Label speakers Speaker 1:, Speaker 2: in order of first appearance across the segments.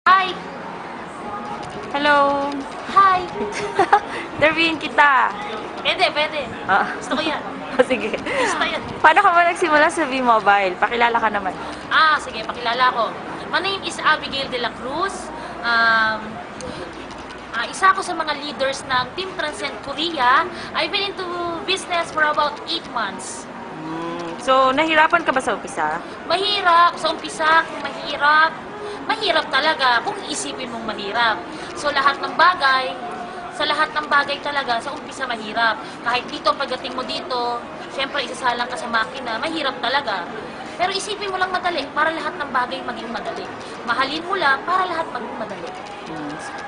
Speaker 1: Hi!
Speaker 2: Hello.
Speaker 1: Hi!
Speaker 2: Interviewin kita.
Speaker 1: Pwede. Gusto ko yan.
Speaker 2: Sige.
Speaker 1: Gusto yan.
Speaker 2: Paano ka ba nagsimula sa V-Mobile? Pakilala ka naman.
Speaker 1: Sige, pakilala ko. My name is Abigail de la Cruz. Isa ako sa mga leaders ng Team Transcend Korea. I've been into business for about 8 months.
Speaker 2: So, nahirapan ka ba sa umpisa?
Speaker 1: Mahirap. Sa umpisa, mahirap. Mahirap talaga kung iisipin mong mahirap. So, sa lahat ng bagay talaga, sa umpisa mahirap. Kahit dito, pagdating mo dito, syempre isasalang ka sa makina, mahirap talaga. Pero isipin mo lang madali, para lahat ng bagay maging madali. Mahalin mo lang, para lahat maging madali.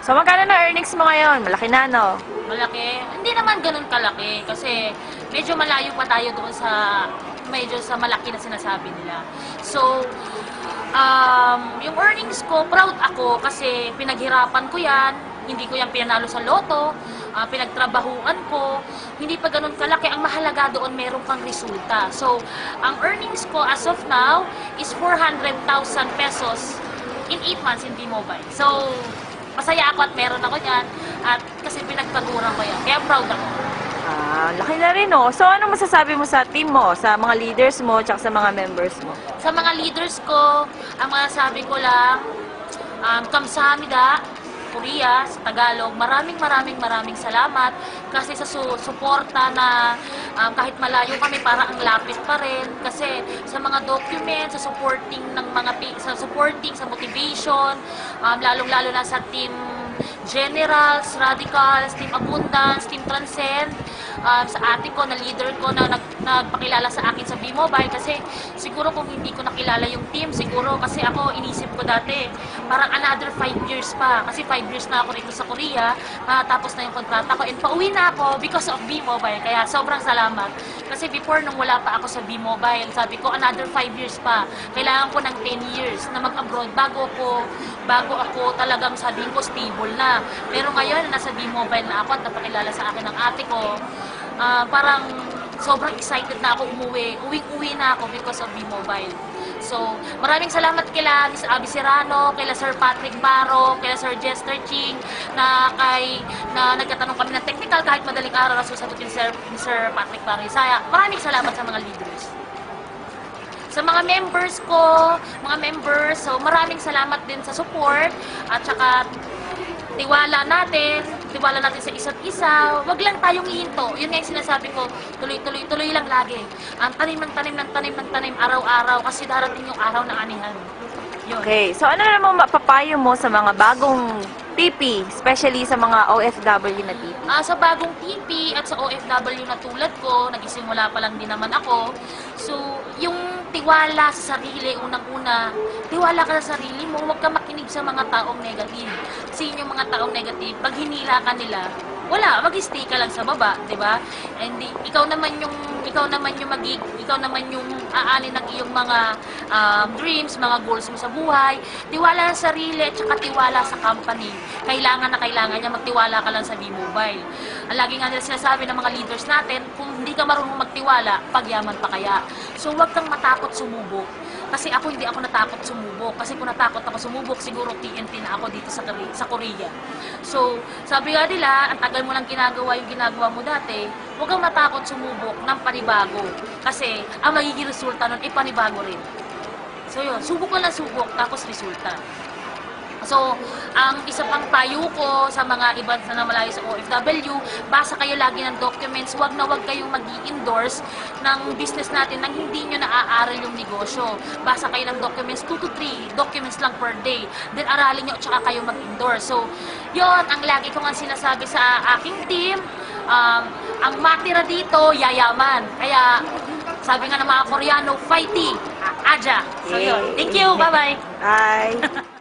Speaker 2: So, magkano na earnings mo ngayon? Malaki na, no?
Speaker 1: Malaki? Hindi naman ganun kalaki, kasi medyo malayo pa tayo doon sa malaki na sinasabi nila. So, yung earnings ko, proud ako kasi pinaghirapan ko yan, hindi ko yan pinanalo sa loto, pinagtrabahuan ko, hindi pa ganun kalaki. Ang mahalaga doon, meron kang resulta. So, ang earnings ko as of now is 400,000 pesos in 8 months in V-Mobile. So, masaya ako at meron ako yan, at kasi pinagpaguran ko yan. Kaya proud ako.
Speaker 2: Laki na rin, no? So, ano masasabi mo sa team mo, sa mga leaders mo, tsaka sa mga members mo?
Speaker 1: Sa mga leaders ko, ang masasabi ko lang, kamsahamnida, Korea, sa Tagalog, maraming salamat kasi sa suporta na kahit malayo kami, para ang lapit pa rin, kasi sa mga documents, sa supporting sa motivation, lalong-lalo na sa team Generals, Radicals, Team Abundance, Team Transcend, sa ate ko, na leader ko na nagpakilala sa akin sa V-Mobile, kasi siguro kung hindi ko nakilala yung team, siguro kasi ako inisip ko dati, parang another 5 years pa, kasi 5 years na ako rito sa Korea, tapos na yung kontrata ko, and pauwi na ako because of V-Mobile, kaya sobrang salamat. Kasi before, nung wala pa ako sa V-Mobile, sabi ko another 5 years pa, kailangan ko ng 10 years na mag-abroad bago ako talagang sabihin ko stable na. Pero ngayon, nasa V-Mobile na ako at napakilala sa akin ng ate ko, parang sobrang excited na ako umuwi. Uwing-uwi na ako because of V-Mobile. So, maraming salamat kila Miss Abby Serrano, kila Sir Patrick Baro, kila Sir Jester Ching, na nagtatanong kami ng technical kahit madaling araw na susagutin ni Sir Patrick Baro. Maraming salamat sa mga leaders. Sa mga members ko, so maraming salamat din sa support at saka tiwala natin sa isa't isa. Wag lang tayong hihinto. Yun nga yung sinasabi ko, tuloy lang lagi. Ang tanim araw-araw, kasi darating yung araw ng anihan. Yun.
Speaker 2: Okay, so ano naman mapapayo mo sa mga bagong TP, especially sa mga OFW na TP?
Speaker 1: Sa bagong TP at sa OFW na tulad ko, nagisimula pa lang din naman ako. So, yung tiwala sa sarili, unang-una, tiwala ka sa sarili mo, huwag ka makinig sa mga taong negative. Kasi yung mga taong negative, pag hinila ka nila, wala, mag-stay ka lang sa baba, 'di ba? And ikaw naman yung aanin ng iyong mga dreams, mga goals mo sa buhay. Tiwala sa sarili at saka tiwala sa company. Kailangan niya magtiwala ka lang sa V-Mobile. Ang lagi nga nila sinasabi ng mga leaders natin, kung hindi ka marunong magtiwala, pagyaman pa kaya. So, huwag kang matakot sumubok. Kasi ako, hindi ako natakot sumubok. Kasi kung natakot ako sumubok, siguro TNT na ako dito sa Korea. So, sabi nga nila, ang tagal mo lang ginagawa yung ginagawa mo dati, huwag kang matakot sumubok ng panibago. Kasi, ang magiging resulta nun, panibago rin. So, yun, subok lang subok, tapos resulta. So, ang isa pang payo ko sa mga iba na malayo sa OFW, basa kayo lagi ng documents, wag kayong mag-i-endorse ng business natin nang hindi nyo naaaral yung negosyo. Basa kayo ng documents, 2 to 3 documents lang per day. Then aralin nyo at saka kayo mag-endorse. So, yon ang lagi ko nga sinasabi sa aking team, ang matira dito, yayaman. Kaya, sabi nga ng mga Koreano, fighting, aja. So, yun. Thank you, bye-bye.
Speaker 2: Bye!